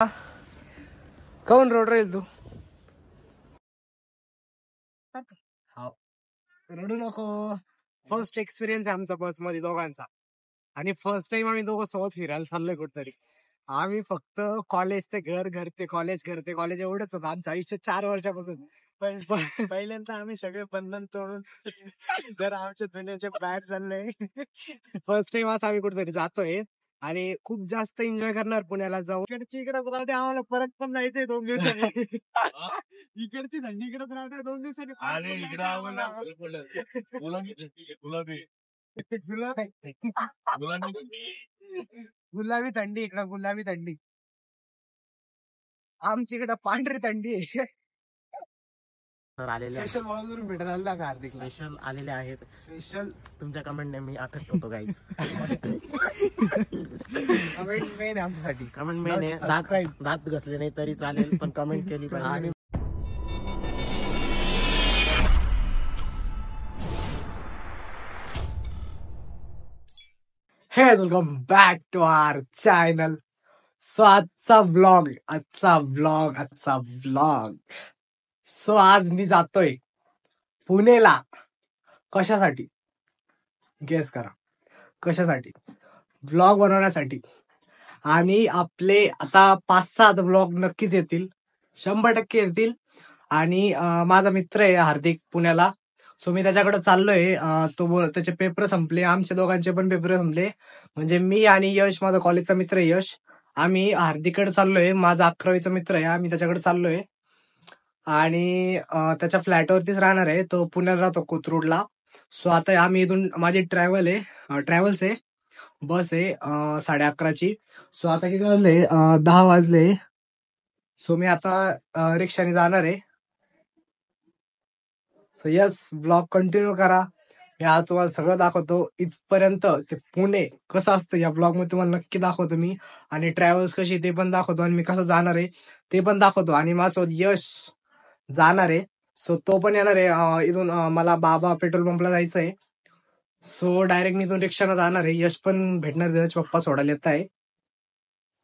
काऊन रोड राहील तू? हा, रडू नको. फर्स्ट एक्सपिरियन्स आहे आमचा बस मध्ये दोघांचा, आणि फर्स्ट टाइम आम्ही दोघं सोबत फिरायला चाललोय कुठतरी. आम्ही फक्त कॉलेज ते घर, घर ते कॉलेज, घर ते कॉलेज एवढंच होतं आमचं आयुष्य 4 वर्षापासून. पहिल्यांदा आम्ही सगळे बंधन तोडून जर आमच्या दुनियाच्या बाहेर चाललोय. फर्स्ट टाइम असं आम्ही कुठेतरी जातोय आणि खूप जास्त एन्जॉय करणार पुण्याला जाऊन. इकडची इकडे राहते, आम्हाला परत पण जायचंय 2 दिवसांनी. इकडची थंडी इकडे राहते 2 दिवसांनी. गुलाबी थंडी इकडं, गुलाबी थंडी. आमची इकडं पांढरी थंडी आहे. सर आलेले स्पेशल म्हणून भेटायला का हार्दिक स्पेशल आलेले आहेत. स्पेशल तुमच्या कमेंटने मी आफत होतो गाईज. कमेंट मेन आमच्यासाठी. कमेंट मेन आहे. दात घसले नाही तरी चालेल, पण कमेंट केली पाहिजे. Hey welcome back to our channel. So आजचा ब्लॉग. सो आज मी जातोय पुणेला. कशासाठी? गेस करा कशासाठी? ब्लॉग बनवण्यासाठी. आणि आपले आता 5-6 ब्लॉग नक्कीच येतील, 100% येतील. आणि माझा मित्र आहे हार्दिक पुण्याला. सो मी त्याच्याकडे चाललोय. त्याचे पेपर संपले, आमच्या दोघांचे पण पेपर संपले. म्हणजे मी आणि यश, माझा कॉलेजचा मित्र आहे यश, आम्ही हार्दिककडे चाललोय. माझा 11वीचा मित्र आहे, आम्ही त्याच्याकडे चाललोय. आणि त्याच्या फ्लॅटवरतीच राहणार आहे. तो पुण्याला राहतो कोथरूडला. सो आता आम्ही इथून, माझी ट्रॅव्हल्स आहे, बस आहे 11:30ची. सो आता किती वाजले? 10 वाजले. सो मी आता रिक्षाने जाणार आहे. सो यस, ब्लॉग कंटिन्यू करा. मी आज तुम्हाला सगळं दाखवतो इथपर्यंत ते पुणे कसं असतं. या ब्लॉग मध्ये तुम्हाला नक्की दाखवतो मी. आणि ट्रॅव्हल्स कशी ते पण दाखवतो, आणि मी कसं जाणार आहे ते पण दाखवतो. आणि माझ्यासोबत यश जाणार आहे. सो तो पण येणार आहे. इथून मला बाबा पेट्रोल पंपला जायचंय. सो डायरेक्ट मी इथून रिक्षाने जाणार आहे. यश पण भेटणार, त्याचे पप्पा सोडायला येत आहे.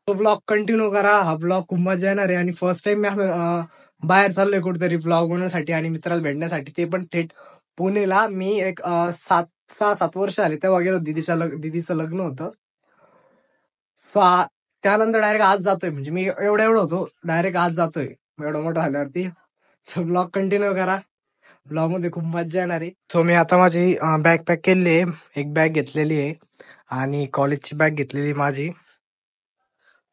तो ब्लॉग कंटिन्यू करा. हा ब्लॉग खूप मजा येणार आहे. आणि फर्स्ट टाइम मी असं बाहेर चाललोय कुठेतरी ब्लॉग बनवण्यासाठी आणि मित्राला भेटण्यासाठी, ते पण थेट पुणेला. मी एक 6-7 वर्ष आले तेव्हा गेलो. दिदीचं लग्न होतं. त्यानंतर डायरेक्ट आज जातोय. म्हणजे मी एवढं होतो, डायरेक्ट आज जातोय एवढं मोठं झाल्यावरती. सो ब्लॉग कंटिन्यू करा. ब्लॉग मध्ये खूप मजा येणार आहे. सो मी आता माझी बॅग पॅक केलेली आहे. एक बॅग घेतलेली आहे आणि कॉलेजची बॅग घेतलेली माझी.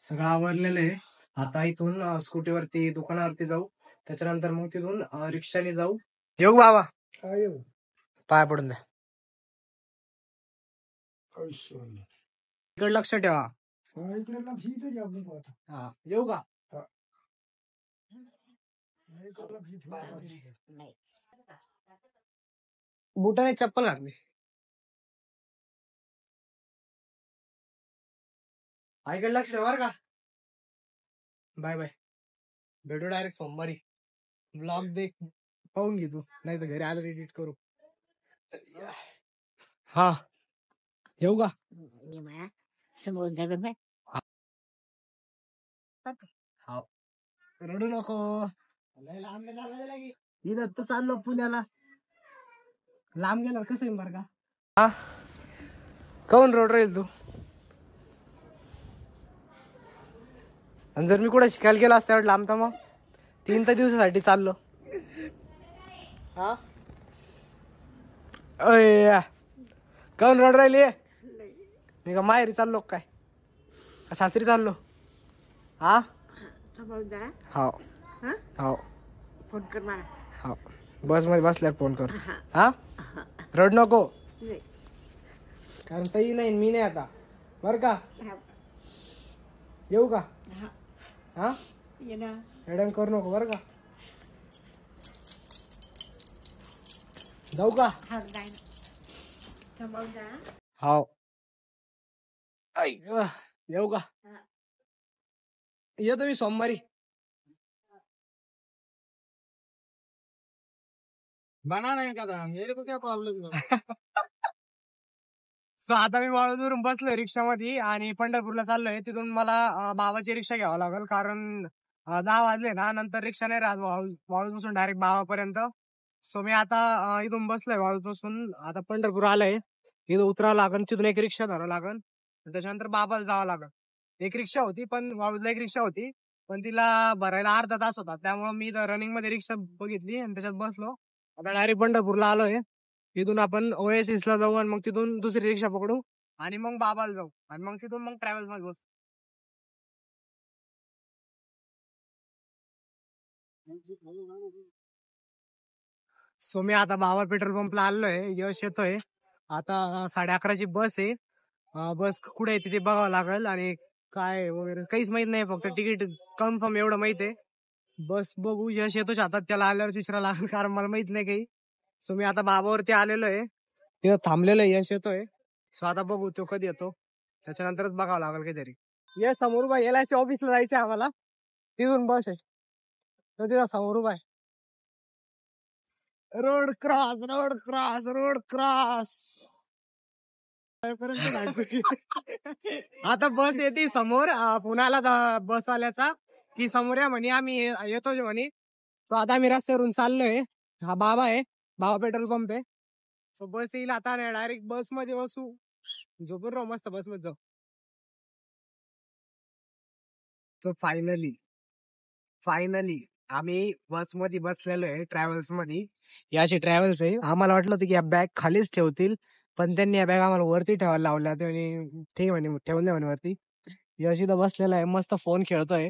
सगळं आवरलेलं आहे. आता इथून स्कूटीवरती दुकानावरती जाऊ, त्याच्यानंतर मग तिथून रिक्षाने जाऊ. येऊ बाबा, पाय पडून द्या. इकडे लक्ष ठेवा. हा, येऊ का? बुटाने चप्पल घातली. इकडे लक्ष ठेवा का. बाय बाय, भेटू डायरेक्ट सोमवारी. ब्लॉग देख, पाहून घे तू, नाही तर घरी आलं एडिट करू. हा, येऊ का? हा, रडू नको. इथं तर चाललो पुण्याला. लांब गेल्यावर कसं येईल बरं का. हा, काऊन रोड राहील तू? आणि जर मी कुठे शिकायला गेलो असतं एवढं लांब, तर मग 3 दिवसासाठी चाललो. हा, काऊन रोड राहिली? मी का माहेरी चाललो काय, का सासरी चाललो? हा, हो हो फोन कर मला. हो, बस मध्ये बसल्यावर फोन करतो. हा, रड नको, कारण ताई नाही मी नाही आता, बर का. येऊ का? हा, एडम करू नको बर का. जाऊ का? हो, येऊ का? येतो मी सोमवारी. बना नहीं का था, मेरे को क्या प्रॉब्लम है. सो आता मी वाळूजवरून बसलोय रिक्षामध्ये आणि पंढरपूरला चाललोय. तिथून मला बाबाची रिक्षा घ्यावं लागेल, कारण 10 वाजले ना, नंतर रिक्षा नाही राहत वाळूजपासून डायरेक्ट बाबापर्यंत. सो मी आता इथून बसलोय वाळूजपासून, आता पंढरपूर आलंय. इथं उतरावं लागेल, तिथून एक रिक्षा धरावं लागेल, त्याच्यानंतर बाबाला जावं लागेल. एक रिक्षा होती, पण वाळूला एक रिक्षा होती, पण तिला भरायला अर्धा तास होता. त्यामुळे मी रनिंग मध्ये रिक्षा बघितली आणि त्याच्यात बसलो. आता डायरेक्ट पंढरपूरला आलोय. तिथून आपण ओएसएस ला जाऊ आणि मग तिथून दुसरी रिक्षा पकडू आणि मग बाबाला जाऊ आणि मग तिथून मग ट्रॅव्हल्स मध्ये बसू. सो मी आता बाबा पेट्रोल पंपला आलोय. यश येतोय. आता 11:30ची बस आहे. बस कुठे येते ते बघावं लागेल आणि काय वगैरे काहीच माहित नाही, फक्त तिकीट कन्फर्म एवढं माहित आहे. बस बघू, यश येतोच आता, त्याला आल्यावर विचारायला लागेल, कारण मला माहित नाही काही. सो मी आता बाबावरती आलेलो आहे, तिथं थांबलेलं आहे. यश येतोय. सो आता बघू तो कधी येतो, त्याच्यानंतरच बघावं लागेल काहीतरी. यश समोर उभा, LIC ऑफिसला जायचंय आम्हाला, तिथून बस आहे. तो तिथं समोर उभा आहे. Road cross, road cross, road cross. आता बस येते समोर पुण्याला बसवाल्याचा, की समोर या म्हणे, आम्ही येतो म्हणे. तो आता आम्ही रस्त्यावरून चाललोय. हा बाबा आहे, बाबा पेट्रोल पंप आहे. सो बस येईल आता, डायरेक्ट बस मध्ये बसू, झोपून राहू मस्त बस मध्ये जाऊ. सो फायनली आम्ही बस मध्ये बसलेलो आहे, ट्रॅव्हल्स मध्ये. ही अशी ट्रॅव्हल्स आहे. आम्हाला वाटलं होतं की या बॅग खालीच ठेवतील, पण त्यांनी या बॅग आम्हाला वरती ठेवायला लावल्या. आणि ते म्हणे ठेवून द्या म्हणे वरती. यश इथं बसलेला आहे, मस्त फोन खेळतोय.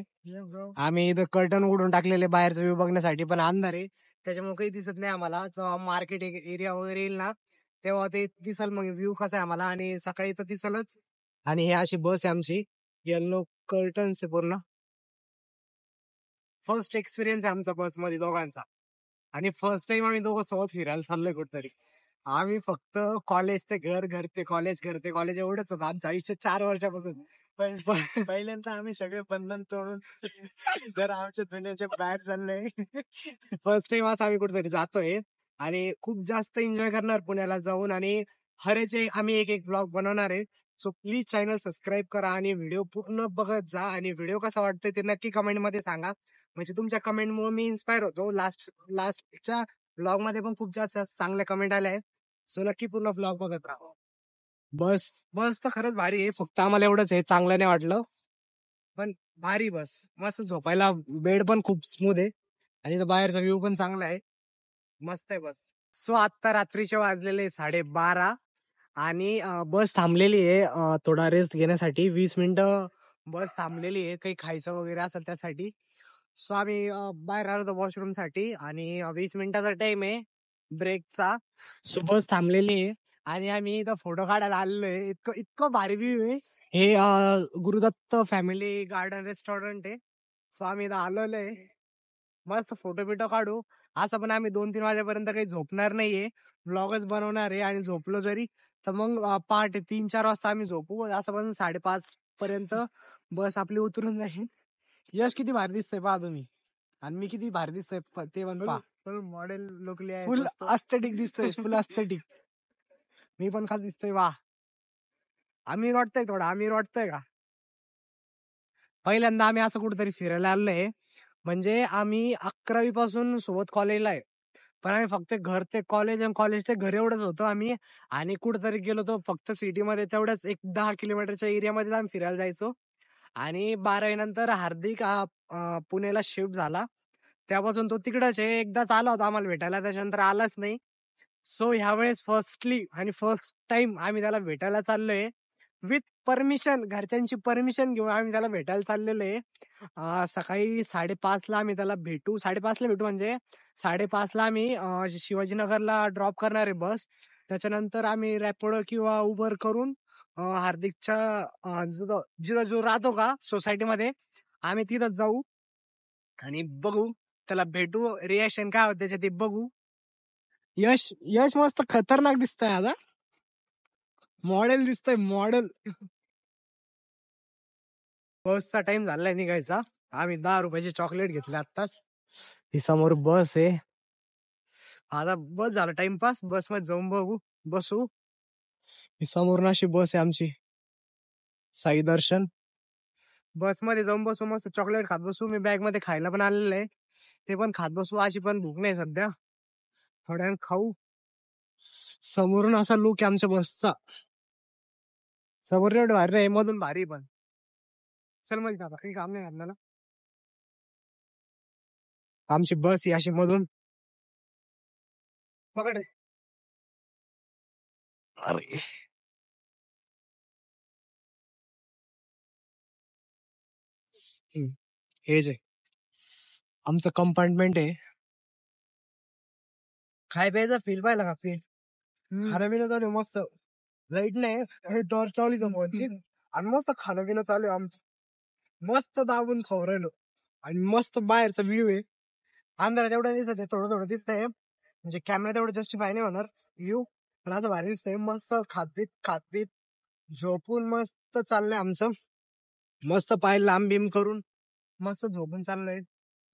आम्ही इथं कर्टन उघडून टाकलेले बाहेरचा व्ह्यू बघण्यासाठी, पण अंधार आहे त्याच्यामुळे काही दिसत नाही आम्हाला. जेव्हा मार्केट एरिया वगैरे येईल ना, तेव्हा ते दिसल मग व्ह्यू कसा आहे आम्हाला, आणि सकाळी तर दिसलच. आणि ही अशी बस आहे आमची, येल्लो कर्टन्स आहे पूर्ण. फर्स्ट एक्सपिरियन्स आहे आमचा बस मध्ये दोघांचा, आणि फर्स्ट टाइम आम्ही दोघं सोबत फिरायला चाललोय कुठतरी. आम्ही फक्त कॉलेज ते घर, घर ते कॉलेज, घर ते कॉलेज एवढंच होतं आमचं आयुष्य 4 वर्षापासून. पहिल्यांदा आम्ही सगळे बंधन तोडून जर आमच्या दुनियाच्या बाहेर चाललोय. फर्स्ट टाइम असं आम्ही कुठेतरी जातोय आणि खूप जास्त एन्जॉय करणार पुण्याला जाऊन. आणि हरेचे आम्ही एक एक ब्लॉग बनवणार आहे. सो प्लीज चॅनल सबस्क्राईब करा आणि व्हिडिओ पूर्ण बघत जा. आणि व्हिडिओ कसा वाटतोय ते नक्की कमेंट मध्ये सांगा, म्हणजे तुमच्या कमेंटमुळे मी इन्स्पायर होतो. लास्टच्या ब्लॉग मध्ये पण खूप जास्त चांगल्या कमेंट आल्या आहेत. सो नक्की पूर्ण ब्लॉग बघत राहा. बस बस तर खरंच भारी आहे, फक्त आम्हाला एवढंच आहे, चांगलं नाही वाटलं, पण भारी बस. मस्त झोपायला बेड पण खूप स्मूथ आहे, आणि इथं बाहेरचा व्ह्यू पण चांगला आहे. मस्त आहे बस. सो आता रात्रीचे वाजलेले 12:30 आणि बस थांबलेली आहे थोडा रेस्ट घेण्यासाठी. 20 मिनिटं बस थांबलेली आहे, काही खायचं वगैरे असेल त्यासाठी. सो आम्ही बाहेर आलो होतो वॉशरूम साठी, आणि 20 मिनिटाचा टाइम आहे ब्रेकचा. सो बस थांबलेली आहे आणि आम्ही इथं फोटो काढायला आलेलो आहे. इतकं इतकं भारी व्ह्यू आहे. हे गुरुदत्त फॅमिली गार्डन रेस्टॉरंट आहे. सो आम्ही इथं आलेलो आहे, मस्त फोटो बिटो काढू. असं पण आम्ही 2-3 वाजेपर्यंत काही झोपणार नाहीये, व्लॉगच बनवणार आहे. आणि झोपलो जरी तर मग पहाटे 3-4 वाजता आम्ही झोपू. असं पण 5:30 पर्यंत बस आपली उतरून जाईल. यश किती भारी दिसतंय पहा तुम्ही, आणि मी किती भारी दिसतोय ते पण पहा. मॉडेल लोकली आहे, फुल अस्थेटिक दिसतोय, फुल अस्थेटिक. मी पण खास दिसतोय वा. आम्ही वाटतंय, थोडा आम्ही वाटतंय का. पहिल्यांदा आम्ही असं कुठेतरी फिरायला आलोय, म्हणजे आम्ही 11वी पासून सोबत कॉलेजला आहे, पण आम्ही फक्त घर ते कॉलेज आणि कॉलेज ते घर एवढंच होतो आम्ही. आणि कुठेतरी गेलो तो फक्त सिटीमध्ये, तेवढ्याच एक 10 किलोमीटरच्या एरियामध्ये आम्ही फिरायला जायचो. आणि 12वी नंतर हार्दिक पुण्याला शिफ्ट झाला, त्यापासून तो तिकडच आहे. एकदाच आला होता आम्हाला भेटायला, त्याच्यानंतर आलाच नाही. सो ह्यावेळेस फर्स्टली आणि फर्स्ट टाइम आम्ही त्याला भेटायला चाललोय, विथ परमिशन, घरच्यांची परमिशन घेऊन आम्ही त्याला भेटायला चाललेलो आहे. सकाळी 5:30ला आम्ही त्याला भेटू. 5:30ला भेटू म्हणजे 5:30ला आम्ही शिवाजीनगरला ड्रॉप करणार आहे बस. त्याच्यानंतर आम्ही रॅपिडो किंवा उबर करून हार्दिकच्या जिथं जो राहतो का सोसायटीमध्ये, आम्ही तिथं जाऊ आणि बघू, त्याला भेटू, रिएक्शन काय होतं त्याच्या ते बघू. यश यश मस्त खतरनाक दिसतोय आता, मॉडेल दिसतोय मॉडेल. बसचा टाइम झालाय निघायचा. आम्ही 10 रुपयाचे चॉकलेट घेतले आत्ताच. ही समोर बस आहे. आता बस झाला टाइमपास, बस मध्ये जाऊन बघू, बसू. ही समोरून अशी बस आहे आमची साई दर्शन. बस मध्ये जाऊन बसू, मस्त चॉकलेट खात बसू. मी बॅग मध्ये खायला पण आलेलं आहे, ते पण खात बसू. अशी पण भूक नाही सध्या, थोड्या वेळ खाऊ. समोरून असा लुक आहे आमच्या बसचा. समोर एवढं भारी नाही, मधून भारी पण. चल मग आता काही काम नाही आपल्याला. आमची बस ही अशी मधून पकड. अरे हे जे आमचं कंपार्टमेंट आहे. खाय प्यायचा फील पाहिला का? फील खाणं पिणं चालू आहे मस्त. लाईट नाही, टॉर्च लावली जमवायची आणि मस्त खाणं पिणं चालू आहे आमचं. मस्त दाबून खाऊ राहिलो आणि मस्त बाहेरचा व्ह्यू आहे. अंधारात एवढं दिसत आहे, थोडं थोडं दिसतंय, म्हणजे कॅमेरा तेवढं जस्टिफाय नाही होणार व्ह्यू, पण असं भारी दिसतंय. मस्त खातपीत झोपून मस्त चाललंय आमचं. मस्त पाय लांब बीम करून मस्त झोपून चाललोय.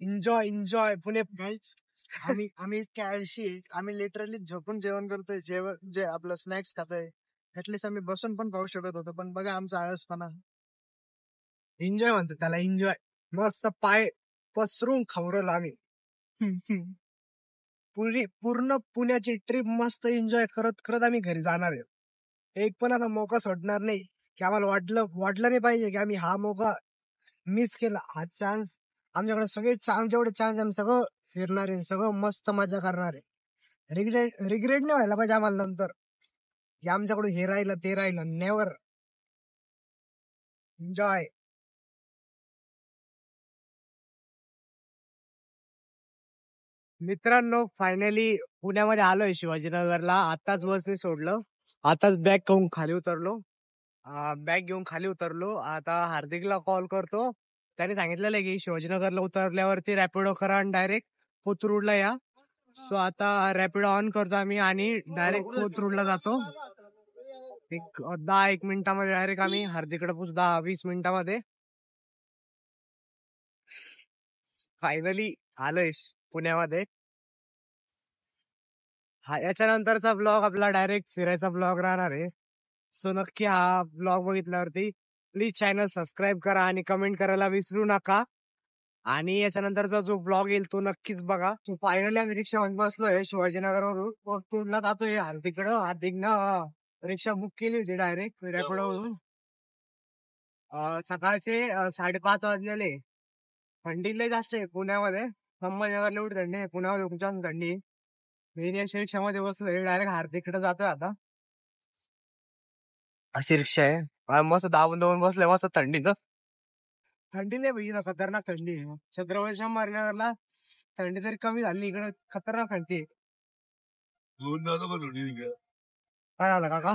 एन्जॉय पुणे गाईच. आम्ही कॅल्शी, आम्ही लिटरली झोपून जेवण करतोय. जे आपलं स्नॅक्स खातोय. ऍटलीस्ट आम्ही बसून पण खाऊ शकत होतो, पण बघा आमचा आळसपणा. एन्जॉय म्हणतो त्याला, एन्जॉय. मस्त पाय पसरून खाऊ राहिलो आम्ही. पूर्ण पुण्याची ट्रिप मस्त एन्जॉय करत करत आम्ही घरी जाणार आहे. एक पण असा मौका सोडणार नाही की आम्हाला वाटलं नाही पाहिजे की आम्ही हा मौका मिस केला. हा चान्स आमच्याकडे, सगळे चान्स, जेवढे चान्स आम्ही सगळं फिरणार आहे, सगळं मस्त मजा करणार आहे. रिग्रेट नाही व्हायला पाहिजे आम्हाला नंतर की आमच्याकडून हे राहिलं ते राहिलं. नेवर. एन्जॉय. मित्रांनो, फायनली पुण्यामध्ये आलोय शिवाजीनगरला. आताच बसने सोडलं, आताच बॅग घेऊन खाली उतरलो. आता हार्दिकला कॉल करतो. त्याने सांगितलेलं आहे की शिवाजीनगरला उतरल्यावरती रॅपिडो करा आणि डायरेक्ट कोथरूडला या. सो आता रॅपिडो ऑन करतो आम्ही आणि डायरेक्ट कोथरूडला जातो. एक 10-1 मिनिटामध्ये डायरेक्ट आम्ही हार्दिककडे पोहोचू. 10-20 मिनिटामध्ये फायनली आलोय पुण्यामध्ये. हा याच्यानंतरचा ब्लॉग आपला डायरेक्ट फिरायचा ब्लॉग राहणार आहे. सो नक्की हा ब्लॉग बघितल्यावरती प्लीज चॅनल सबस्क्राईब करा आणि कमेंट करायला विसरू नका. आणि याच्यानंतरचा जो ब्लॉग येईल तो नक्कीच बघा. फायनली आम्ही रिक्षामध्ये बसलोय शिवाजीनगरवरून कोथरूडला जातोय. हार्दिकनं रिक्षा बुक केली होती डायरेक्ट रॅपिडोवरून. सकाळचे 5:30 वाजलेले. थंडी लय जास्त आहे पुण्यामध्ये. संभाजीनगरला एवढी थंडी आहे, पुण्यामध्ये खूप जास्त थंडी आहे. मी अशा रिक्षामध्ये बसलोय, डायरेक्ट हार्दिककडे जातोय आता. अशी रिक्षा आहे, मस्त दाबून बसलोय मस्त थंडीत. थंडी नाही भाई, खतरनाक थंडी आहे. छत्रपती संभाजीनगरला थंडी तरी कमी झाली, इकडे खतरनाक थंडी आहे. काय झालं काका?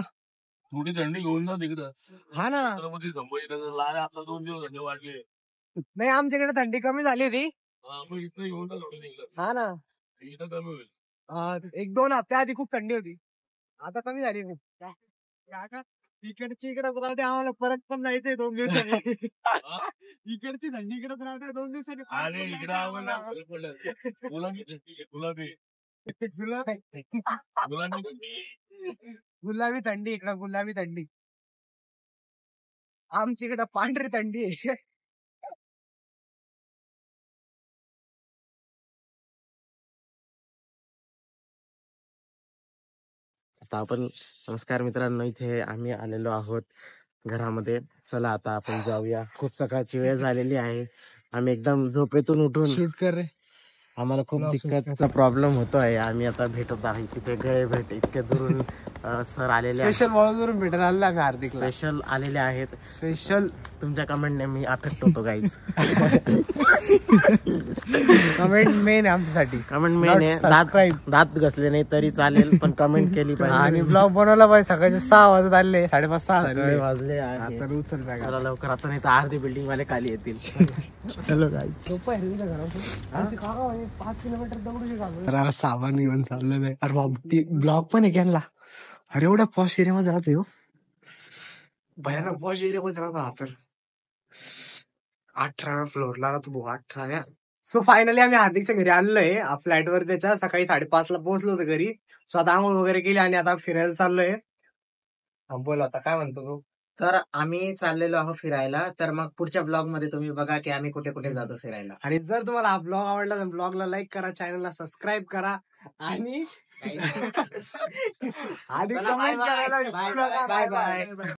थोडी थंडी घेऊन जा तिकडं. हा ना, संभाजीनगरला आता 2 दिवस थंडी वाढली. नाही, आमच्याकडे थंडी कमी झाली होती. हा ना, इथं कमी होईल. 1-2 हप्ते आधी खूप थंडी होती, आता कमी झाली. काका इकडची इकडेच राहते, आम्हाला परत पण जायचंय 2 दिवसांनी. इकडची थंडी इकडेच राहते 2 दिवसांनी. गुलाबी थंडी इकडं, गुलाबी थंडी. आमची इकडं पांढरी थंडी आहे. आता आपण, नमस्कार मित्रांनो, इथे आम्ही आलेलो आहोत घरामध्ये. चला आता आपण जाऊया. खूप सकाळची वेळ झालेली आहे. आम्ही एकदम झोपेतून उठून शूट कर रे. आम्हाला खूप दिक्कतचा प्रॉब्लेम होतोय. आम्ही आता भेटत आहे तिथे गळे भेट इतके दुरून सर आलेले आहेत. स्पेशल वॉलवरून भेटायला आलेले आम्ही. हार्दिक स्पेशल आलेले आहेत. स्पेशल तुमच्या कमेंटने मी अफेक्ट होतो गाईज. कमेंट मेन आहे आमच्यासाठी. कमेंट मेन आहे. दात घसले नाही तरी चालेल, पण कमेंट केली पाहिजे. आणि ब्लॉग बनवला पाहिजे. सकाळचे 6 वाजत आले, 5:30-6 वाजले. चला लवकर आता, नाही तर अर्धी बिल्डिंग वाले खाली येतील. चलो गाईज. 5 किलोमीटर दगडूशेठ सामान घेऊन चाललेलं आहे. अरे बाबा, ब्लॉग पण आहे कॅनला. अरे एवढ्या पॉश एरियामध्ये राहतोय, भयानक पॉश एरियामध्ये राहतो हा तर. 18व्या फ्लोअरला राहतो भाऊ, 18व्या. सो फायनली आम्ही हार्दिकच्या घरी आलोय, फ्लॅटवर. त्याच्या सकाळी 5:30ला पोहोचलो होतो घरी. सो आता आंघोळ वगैरे केली आणि आता फिरायला चाललोय. बोल आता काय म्हणतो तू. तर आम्ही चाललेलो आहोत फिरायला. तर मग पुढच्या ब्लॉग मध्ये तुम्ही बघा की आम्ही कुठे कुठे जातो फिरायला. आणि जर तुम्हाला हा ब्लॉग आवडला तर ब्लॉगला लाईक करा, चॅनलला सबस्क्राईब करा आणि काही आणि चला, bye कमेंट bye. करायला Bye विसरू bye. नका. Bye bye bye. बाय.